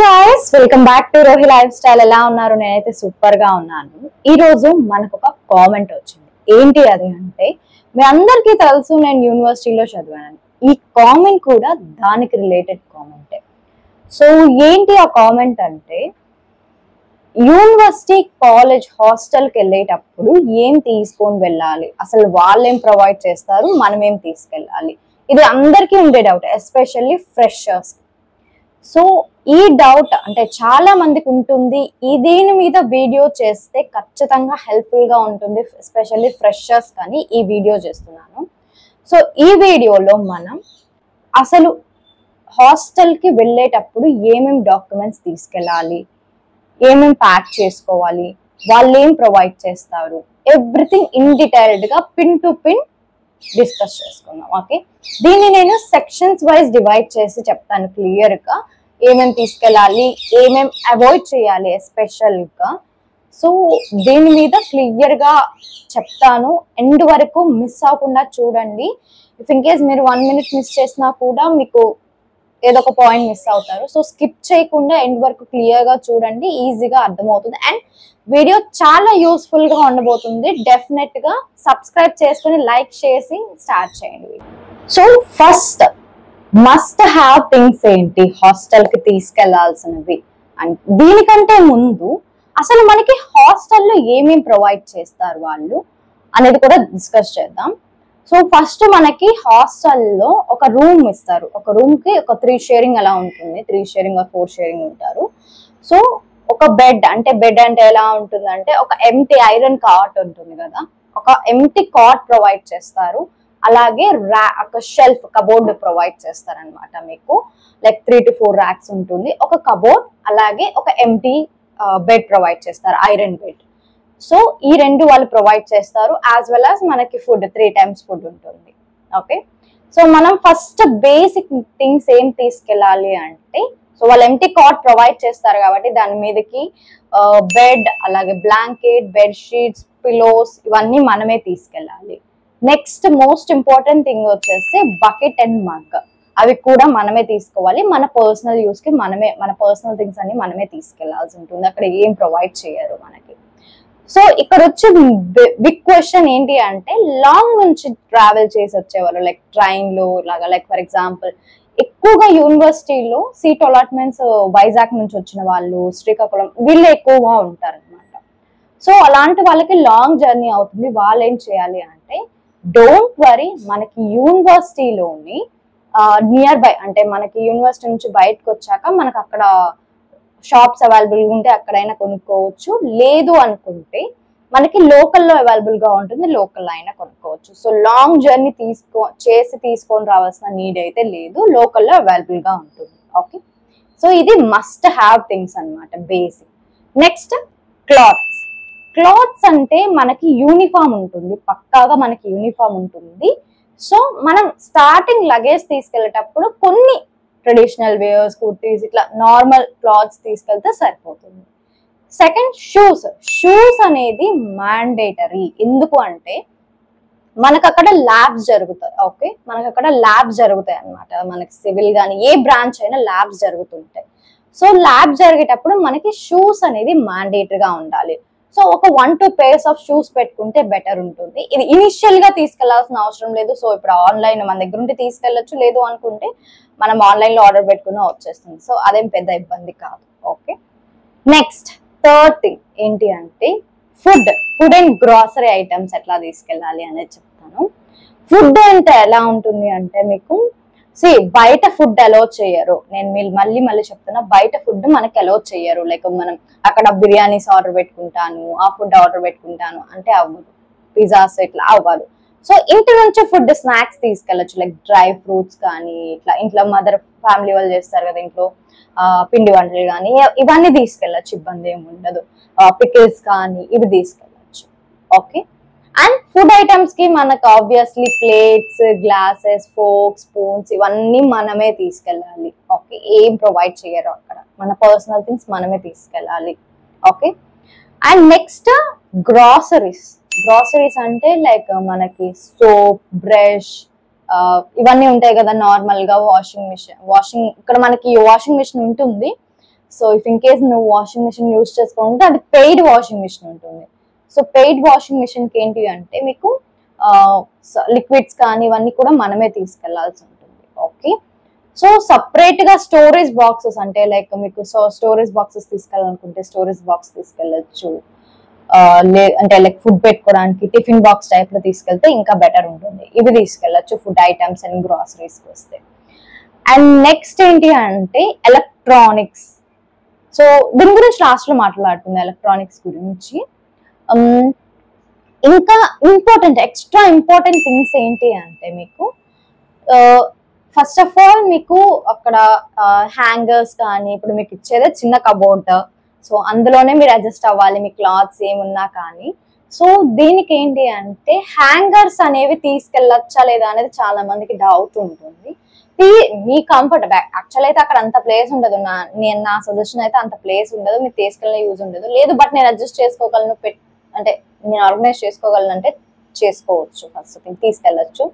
guys, welcome back to Rohi Lifestyle. ఎలా ఉన్నారు? నేనైతే సూపర్ గా ఉన్నాను. ఈ రోజు మనకు ఒక కామెంట్ వచ్చింది. ఏంటి అది అంటే, మీ అందరికీ తెలుసు నేను యూనివర్సిటీలో చదివాను. ఈ కామెంట్ కూడా దానికి రిలేటెడ్ కామెంటే. సో ఏంటి ఆ కామెంట్ అంటే, యూనివర్సిటీ కాలేజ్ హాస్టల్కి వెళ్ళేటప్పుడు ఏం తీసుకొని వెళ్ళాలి, అసలు వాళ్ళు ఏం ప్రొవైడ్ చేస్తారు, మనం ఏం తీసుకెళ్ళాలి, ఇది అందరికీ ఉండే డౌట్, ఎస్పెషల్లీ ఫ్రెషర్స్. సో ఈ డౌట్ అంటే చాలా మందికి ఉంటుంది. దీని మీద వీడియో చేస్తే ఖచ్చితంగా హెల్ప్ఫుల్ గా ఉంటుంది, ఎస్పెషల్లీ ఫ్రెషర్స్ కానీ ఈ వీడియో చేస్తున్నాను. సో ఈ వీడియోలో మనం అసలు హాస్టల్కి వెళ్ళేటప్పుడు ఏమేమి డాక్యుమెంట్స్ తీసుకెళ్ళాలి, ఏమేమి ప్యాక్ చేసుకోవాలి, వాళ్ళు ఏం ప్రొవైడ్ చేస్తారు, ఎవ్రీథింగ్ ఇన్ డీటెయిల్డ్ గా పిన్ టు పిన్ డిస్కస్ చేసుకుందాం. ఓకే, దీన్ని నేను సెక్షన్స్ వైజ్ డివైడ్ చేసి చెప్తాను క్లియర్ గా, ఏమేమి తీసుకెళ్ళాలి, ఏమేమి అవాయిడ్ చేయాలి ఎస్పెషల్ గా. సో దీని మీద క్లియర్ గా చెప్తాను, ఎండ్ వరకు మిస్ అవ్వకుండా చూడండి. ఇఫ్ ఇన్ కేస్ మీరు 1 minute మిస్ చేసినా కూడా మీకు ఏదో ఒక పాయింట్ మిస్ అవుతారు. సో స్కిప్ చేయకుండా ఎండ్ వరకు క్లియర్ గా చూడండి, ఈజీగా అర్థమవుతుంది. అండ్ వీడియో చాలా యూస్ఫుల్ గా ఉండబోతుంది. డెఫినెట్ గా సబ్స్క్రైబ్ చేసుకుని లైక్ చేసి స్టార్ట్ చేయండి. So first must have things ఏంటి హాస్టల్ కి తీసుకెళ్లాల్సినవి, అండ్ దీనికంటే ముందు అసలు మనకి హాస్టల్లో ఏమేమి ప్రొవైడ్ చేస్తారు వాళ్ళు అనేది కూడా డిస్కస్ చేద్దాం. సో ఫస్ట్ మనకి హాస్టల్లో ఒక రూమ్ ఇస్తారు. ఒక రూమ్ కి ఒక 3 షేరింగ్ అలా ఉంటుంది, 3 షేరింగ్ ఆర్ 4 షేరింగ్ ఉంటారు. సో ఒక బెడ్ అంటే ఎలా ఉంటుంది అంటే, ఒక ఎంటీ ఐరన్ కాట్ ఉంటుంది కదా, ఒక ఎంటీ కాట్ ప్రొవైడ్ చేస్తారు. అలాగే ఒక షెల్ఫ్ కబోర్డ్ ప్రొవైడ్ చేస్తారు అనమాట. మీకు లైక్ 3 to 4 ర్యాక్స్ ఉంటుంది, ఒక కబోర్డ్, అలాగే ఒక ఎంటీ బెడ్ ప్రొవైడ్ చేస్తారు, ఐరన్ బెడ్. సో ఈ రెండు వాళ్ళు ప్రొవైడ్ చేస్తారు. యాజ్ వెల్ యాజ్ మనకి ఫుడ్ 3 times ఫుడ్ ఉంటుంది. ఓకే, సో మనం ఫస్ట్ బేసిక్ థింగ్స్ ఏం తీసుకెళ్ళాలి అంటే, సో వాళ్ళు ఎంటీ కాట్ ప్రొవైడ్ చేస్తారు కాబట్టి దాని మీదకి బెడ్, అలాగే బ్లాంకెట్, బెడ్ షీట్స్, పిలోస్ ఇవన్నీ మనమే తీసుకెళ్ళాలి. నెక్స్ట్ మోస్ట్ ఇంపార్టెంట్ థింగ్ వచ్చేసి బకెట్ అండ్ మగ్, అవి కూడా మనమే తీసుకోవాలి. మన పర్సనల్ యూస్ కి మనమే, మన పర్సనల్ థింగ్స్ అన్ని మనమే తీసుకెళ్లాల్సి ఉంటుంది. అక్కడ ఏం ప్రొవైడ్ చేయరు మనకి. సో ఇక్కడ వచ్చే బిగ్ క్వశ్చన్ ఏంటి అంటే, లాంగ్ నుంచి ట్రావెల్ చేసి వచ్చేవాళ్ళు, లైక్ ట్రైన్ లో లాగా, లైక్ ఫర్ ఎగ్జాంపుల్ ఎక్కువగా యూనివర్సిటీలో సీట్ అలాట్మెంట్స్ వైజాగ్ నుంచి వచ్చిన వాళ్ళు, శ్రీకాకుళం, వీళ్ళు ఎక్కువగా ఉంటారు అనమాట. సో అలాంటి వాళ్ళకి లాంగ్ జర్నీ అవుతుంది. వాళ్ళు ఏం చేయాలి అంటే, డోంట్ వరీ, మనకి యూనివర్సిటీలోని నియర్ బై, అంటే మనకి యూనివర్సిటీ నుంచి బయటకు వచ్చాక మనకు అక్కడ షాప్స్ అవైలబుల్ ఉంటే అక్కడైనా కొనుక్కోవచ్చు. లేదు అనుకుంటే మనకి లోకల్లో అవైలబుల్ గా ఉంటుంది, లోకల్ అయినా కొనుక్కోవచ్చు. సో లాంగ్ జర్నీ తీసుకొని రావాల్సిన నీడ్ అయితే లేదు, లోకల్లో అవైలబుల్ గా ఉంటుంది. ఓకే, సో ఇది మస్ట్ హ్యావ్ థింగ్స్ అన్నమాట, బేసిక్. నెక్స్ట్ క్లాత్స్ అంటే మనకి యూనిఫామ్ ఉంటుంది, పక్కాగా మనకి యూనిఫామ్ ఉంటుంది. సో మనం స్టార్టింగ్ లగేజ్ తీసుకెళ్లేటప్పుడు కొన్ని ట్రెడిషనల్ వేర్స్, కుర్తీస్, ఇట్లా నార్మల్ క్లాత్స్ తీసుకెళ్తే సరిపోతుంది. సెకండ్ షూస్ అనేది మ్యాండేటరీ. ఎందుకు అంటే మనకు అక్కడ ల్యాబ్స్ జరుగుతాయి. ఓకే, మనకు అక్కడ ల్యాబ్స్ జరుగుతాయి అనమాట. మనకి సివిల్ కానీ ఏ బ్రాంచ్ అయినా ల్యాబ్స్ జరుగుతుంటాయి. సో ల్యాబ్స్ జరిగేటప్పుడు మనకి షూస్ అనేది మ్యాండేటరీగా ఉండాలి. సో ఒక 1-2 pairs ఆఫ్ షూస్ పెట్టుకుంటే బెటర్ ఉంటుంది. ఇది ఇనిషియల్ గా తీసుకెళ్లాల్సిన అవసరం లేదు. సో ఇప్పుడు ఆన్లైన్ మన దగ్గర ఉంటే తీసుకెళ్లొచ్చు, లేదు అనుకుంటే మనం ఆన్లైన్ లో ఆర్డర్ పెట్టుకున్నా వచ్చేస్తుంది. సో అదేం పెద్ద ఇబ్బంది కాదు. ఓకే, నెక్స్ట్ థర్డ్ థింగ్ ఏంటి అంటే, ఫుడ్ అండ్ గ్రాసరీ ఐటమ్స్ ఎట్లా తీసుకెళ్ళాలి అనేది చెప్తాను. ఫుడ్ అంటే ఎలా ఉంటుంది అంటే, మీకు బయట ఫుడ్ అలౌ చేయరు. నేను మళ్ళీ చెప్తున్నా, బయట ఫుడ్ మనకి అలౌ చేయరు. లైక్ మనం అక్కడ బిర్యానీస్ ఆర్డర్ పెట్టుకుంటాను, ఆ ఫుడ్ ఆర్డర్ పెట్టుకుంటాను అంటే అవ్వదు, పిజ్జాస్ ఇట్లా అవ్వదు. సో ఇంటి నుంచి ఫుడ్, స్నాక్స్ తీసుకెళ్ళచ్చు, లైక్ డ్రై ఫ్రూట్స్ కానీ, ఇట్లా ఇంట్లో మదర్ ఫ్యామిలీ వాళ్ళు చేస్తారు కదా ఇంట్లో పిండి వంటలు కానీ, ఇవన్నీ తీసుకెళ్ళచ్చు, ఇబ్బంది ఏమి ఉండదు. పికిల్స్ కానీ ఇవి తీసుకెళ్ళచ్చు. ఓకే, అండ్ ఫుడ్ ఐటమ్స్ కి మనకు obviously plates, glasses, forks, spoons ఇవన్నీ మనమే తీసుకెళ్ళాలి. ఓకే, ఏం ప్రొవైడ్ చేయరు అక్కడ, మన పర్సనల్ థింగ్స్ మనమే తీసుకెళ్ళాలి. ఓకే, అండ్ నెక్స్ట్ గ్రాసరీస్ అంటే లైక్ మనకి సోప్, బ్రష్, ఇవన్నీ ఉంటాయి కదా నార్మల్ గా. వాషింగ్ ఇక్కడ మనకి వాషింగ్ మిషన్ ఉంటుంది. సో ఇఫ్ ఇన్ కేస్ నువ్వు వాషింగ్ మిషన్ యూజ్ చేసుకోవాలంటే అది పెయిడ్ వాషింగ్ మిషన్ ఉంటుంది. సో పెయిడ్ వాషింగ్ మిషన్ కి ఏంటి అంటే మీకు లిక్విడ్స్ కానీ ఇవన్నీ కూడా మనమే తీసుకెళ్లాల్సి ఉంటుంది. ఓకే, సో సపరేట్ గా స్టోరేజ్ బాక్సెస్ అంటే లైక్ మీకు స్టోరేజ్ బాక్సెస్ తీసుకెళ్ళాలనుకుంటే స్టోరేజ్ బాక్స్ తీసుకెళ్ళచ్చు. అంటే లైక్ ఫుడ్ పెట్టుకోవడానికి టిఫిన్ బాక్స్ టైప్ లో తీసుకెళ్తే ఇంకా బెటర్ ఉంటుంది. ఇవి తీసుకెళ్ళచ్చు ఫుడ్ ఐటమ్స్ అండ్ గ్రాసరీస్ వస్తే. అండ్ నెక్స్ట్ ఏంటి అంటే ఎలక్ట్రానిక్స్. సో దీని గురించి లాస్ట్ లో మాట్లాడుతుంది, ఎలక్ట్రానిక్స్ గురించి. ఇంకా ఇంపార్టెంట్ ఎక్స్ట్రా ఇంపార్టెంట్ థింగ్స్ ఏంటి అంటే మీకు ఫస్ట్ ఆఫ్ ఆల్ మీకు అక్కడ హ్యాంగర్స్ కానీ, ఇప్పుడు మీకు ఇచ్చేదే చిన్న కబోర్డ్, సో అందులోనే మీరు అడ్జస్ట్ అవ్వాలి మీ క్లాత్స్ ఏమున్నా కానీ. సో దీనికి ఏంటి అంటే హ్యాంగర్స్ అనేవి తీసుకెళ్ళచ్చా లేదా అనేది చాలా మందికి డౌట్ ఉంటుంది. మీ కంఫర్ట్ యాక్చువల్ అయితే అక్కడ అంత ప్లేస్ ఉండదు, నా సజెషన్ అయితే అంత ప్లేస్ ఉండదు, మీరు తీసుకెళ్ళిన యూజ్ ఉండదు. లేదు బట్ నేను అడ్జస్ట్ చేసుకోగలను, అంటే నేను ఆర్గనైజ్ చేసుకోగలను అంటే చేసుకోవచ్చు, ఫస్ట్ థింగ్ తీసుకెళ్ళచ్చు.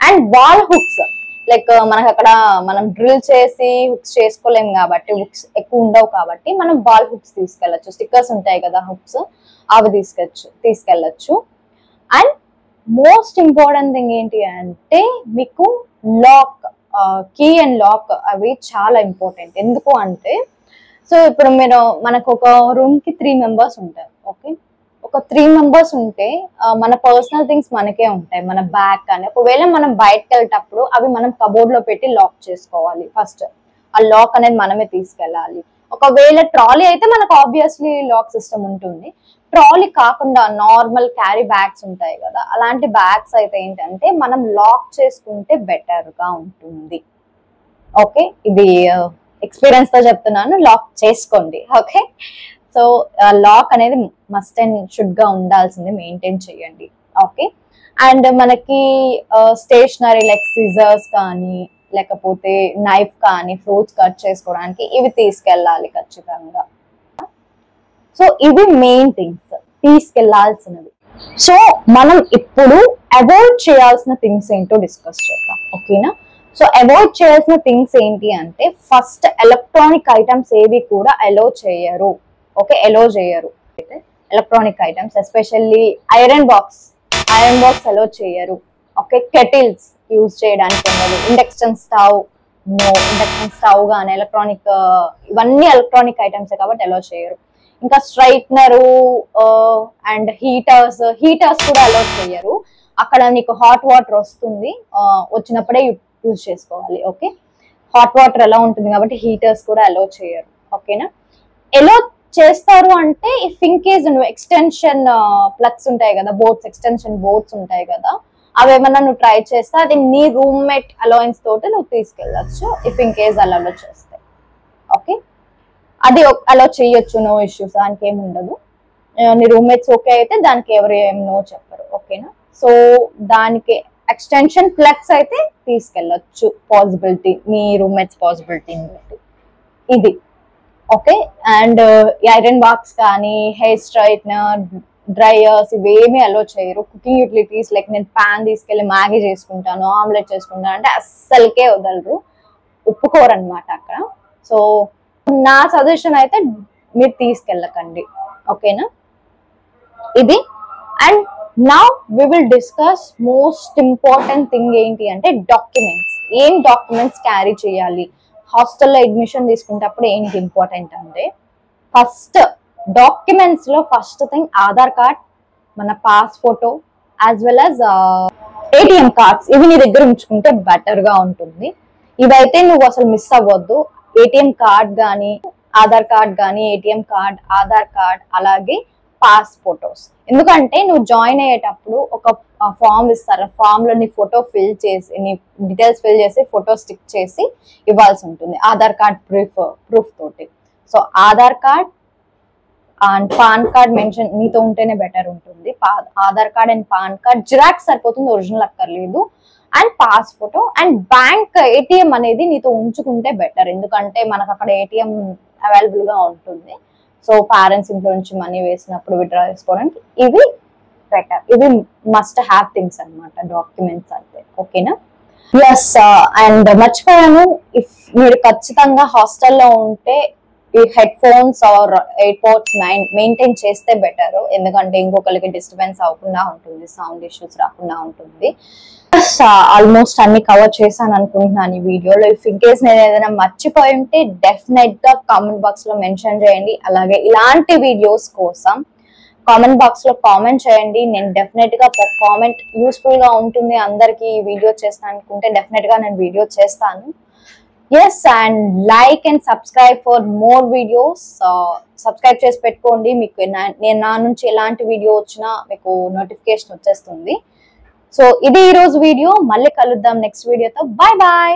అండ్ వాల్ హుక్స్, లైక్ మనకు అక్కడ మనం డ్రిల్ చేసి హుక్స్ చేసుకోలేము కాబట్టి, హుక్స్ ఎక్కువ ఉండవు కాబట్టి మనం బాల్ హుక్స్ తీసుకెళ్ళచ్చు. స్టిక్కర్స్ ఉంటాయి కదా హుక్స్, అవి తీసుకెళ్ళచ్చు. అండ్ మోస్ట్ ఇంపార్టెంట్ థింగ్ ఏంటి అంటే మీకు లాక్, కీ అండ్ లాక్ అవి చాలా ఇంపార్టెంట్. ఎందుకు అంటే సో ఇప్పుడు మనకు ఒక రూమ్ కి 3 మెంబర్స్ ఉంటారు. ఓకే, ఒక 3 మెంబర్స్ ఉంటే మన పర్సనల్ థింగ్స్ మనకే ఉంటాయి, మన బ్యాగ్ కానీ. ఒకవేళ మనం బయటకు వెళ్ళేటప్పుడు అవి మనం కబోర్డ్ లో పెట్టి లాక్ చేసుకోవాలి. ఫస్ట్ ఆ లాక్ అనేది మనమే తీసుకెళ్ళాలి. ఒకవేళ ట్రాలీ అయితే మనకు ఆబ్వియస్లీ లాక్ సిస్టమ్ ఉంటుంది. ట్రాలీ కాకుండా నార్మల్ క్యారీ బ్యాగ్స్ ఉంటాయి కదా, అలాంటి బ్యాగ్స్ అయితే ఏంటంటే మనం లాక్ చేసుకుంటే బెటర్ గా ఉంటుంది. ఓకే, ఇది ఎక్స్పీరియన్స్ తో చెప్తున్నాను, లాక్ చేసుకోండి. ఓకే, సో లాక్ అనేది మస్ట్ అండ్ షుడ్ గా ఉండాల్సింది, మెయింటైన్ చేయండి. ఓకే, అండ్ మనకి స్టేషనరీ లైక్ సిజర్స్ కానీ, లేకపోతే నైఫ్ కానీ, ఫ్రూట్స్ కట్ చేసుకోవడానికి ఇవి తీసుకెళ్ళాలి ఖచ్చితంగా. సో ఇవి మెయిన్ థింగ్స్ తీసుకెళ్లాల్సినవి. సో మనం ఇప్పుడు అవాయిడ్ చేయాల్సిన థింగ్స్ ఏంటో డిస్కస్ చేద్దాం. ఓకేనా, సో అవాయిడ్ చేయాల్సిన థింగ్స్ ఏంటి అంటే ఫస్ట్ ఎలక్ట్రానిక్ ఐటమ్స్ ఏవి కూడా అలో చేయరు. ఓకే, అలో చేయరు electronic items, especially iron box allow చేయరు. ఓకే, కెటిల్స్ యూజ్ చేయడానికి ఉండదు. ఇండక్షన్ స్టవ్ కానీ ఎలక్ట్రానిక్, ఇవన్నీ ఎలక్ట్రానిక్ ఐటమ్స్ కాబట్టి అలో చేయరు. ఇంకా స్ట్రైట్నరు అండ్ హీటర్స్ కూడా అలో చేయరు. అక్కడ నీకు హాట్ వాటర్ వస్తుంది, వచ్చినప్పుడే యూజ్ చేసుకోవాలి. ఓకే, హాట్ వాటర్ ఎలా ఉంటుంది కాబట్టి హీటర్స్ కూడా అలో చేయరు. ఓకేనా, ఎలా చేస్తారు అంటే ఇఫ్ ఇన్ కేస్ నువ్వు ఎక్స్టెన్షన్ ప్లగ్స్ ఉంటాయి కదా, ఎక్స్టెన్షన్ బోర్డ్స్ ఉంటాయి కదా, అవి ఏమన్నా నువ్వు ట్రై చేస్తే అది నీ రూమ్మేట్ అలవెన్స్ తోటి నువ్వు తీసుకెళ్ళచ్చు ఇఫ్ ఇన్ కేస్ అలా చేస్తే. ఓకే, అది అలా చేయొచ్చు, నో ఇష్యూస్, దానికి ఏమి ఉండదు. నీ రూమ్మేట్స్ ఓకే అయితే దానికి ఎవరు ఏం నో చెప్పరు. ఓకేనా, సో దానికి ఎక్స్టెన్షన్ ప్లగ్స్ అయితే తీసుకెళ్ళచ్చు, పాసిబిలిటీ మీ రూమ్మేట్స్ పాసిబిలిటీని బట్టి ఇది. ఓకే, అండ్ ఐరన్ బాక్స్ కానీ, హెయిర్ స్ట్రైట్నర్, డ్రైయర్స్ ఇవేమీ అలో చేయరు. కుకింగ్ యూటిలిటీస్ లైక్ నేను ప్యాన్ తీసుకెళ్ళి మ్యాగీ చేసుకుంటాను, ఆమ్లెట్ చేసుకుంటాను అంటే అస్సలకే వదలరు, ఒప్పుకోరనమాట అక్కడ. సో నా సజెషన్ అయితే మీరు తీసుకెళ్ళకండి. ఓకేనా, ఇది. And now we will discuss most important thing ఏంటి అంటే డాక్యుమెంట్స్. ఏం డాక్యుమెంట్స్ క్యారీ చేయాలి హాస్టల్లో అడ్మిషన్ తీసుకునేటప్పుడు ఏంటి ఇంపార్టెంట్ అంటే ఫస్ట్ డాక్యుమెంట్స్ లో ఫస్ట్ థింగ్ ఆధార్ కార్డ్, మన pass photo, as well as ATM cards. ఇవి నీ దగ్గర ఉంచుకుంటే బెటర్ గా ఉంటుంది. ఇవైతే నువ్వు అసలు మిస్ అవ్వద్దు. ఏటీఎం కార్డ్ కానీ, ఆధార్ కార్డ్ కానీ, ఏటీఎం కార్డ్, ఆధార్ కార్డ్, అలాగే పాస్ ఫోటోస్. ఎందుకంటే నువ్వు జాయిన్ అయ్యేటప్పుడు ఒక ఫామ్ ఇస్తారు, ఫామ్ లో నీ ఫోటో ఫిల్ చేసి, నీ డీటెయిల్స్ ఫిల్ చేసి ఫోటో స్టిక్ చేసి ఇవ్వాల్సి ఉంటుంది ఆధార్ కార్డ్ ప్రూఫ్ తోటి. So Aadhaar card and pan card mention నీతో ఉంటేనే బెటర్ ఉంటుంది. Aadhaar card and pan card xerox సరిపోతుంది, ఒరిజినల్ అక్కర్లేదు. And pass photo and bank ATM అనేది నీతో ఉంచుకుంటే బెటర్, ఎందుకంటే మనకు అక్కడ ఏటీఎం అవైలబుల్ గా ఉంటుంది. సో పేరెంట్స్ ఇంట్లో నుంచి మనీ వేసినప్పుడు విత్డ్రా చేసుకోవడానికి ఇవి బెటర్. ఇవి మస్ట్ హ్యావ్ థింగ్స్ అనమాట, డాక్యుమెంట్స్ అయితే. ఓకేనా, ఎస్. అండ్ మర్చిపోయాను, ఇఫ్ మీరు ఖచ్చితంగా హాస్టల్లో ఉంటే ఈ headphones or airpods maintain చేస్తే బెటర్, ఎందుకంటే ఇంకొకరికి డిస్టర్బెన్స్ అవ్వకుండా ఉంటుంది, సౌండ్ ఇష్యూస్ రాకుండా ఉంటుంది. ఆల్మోస్ట్ అన్ని కవర్ చేశాను అనుకుంటున్నాను ఈ వీడియోలో. ఇఫ్ ఇన్ కేస్ నేను ఏదైనా మర్చిపోయి ఉంటే డెఫినెట్ గా కామెంట్ బాక్స్ లో మెన్షన్ చేయండి. అలాగే ఇలాంటి వీడియోస్ కోసం కామెంట్ బాక్స్ లో కామెంట్ చేయండి. నేను డెఫినెట్ గా కామెంట్ యూస్ఫుల్ గా ఉంటుంది అందరికి ఈ వీడియో చేస్తాను అనుకుంటే డెఫినెట్ గా నేను వీడియో చేస్తాను. Yes, and like and subscribe for more videos. Subscribe చేసి పెట్టుకోండి, మీకు నేను నా నుంచి ఎలాంటి వీడియో వచ్చినా మీకు నోటిఫికేషన్ వచ్చేస్తుంది. సో ఇది ఈ రోజు వీడియో, మళ్ళీ కలుద్దాం నెక్స్ట్ వీడియోతో. Bye bye.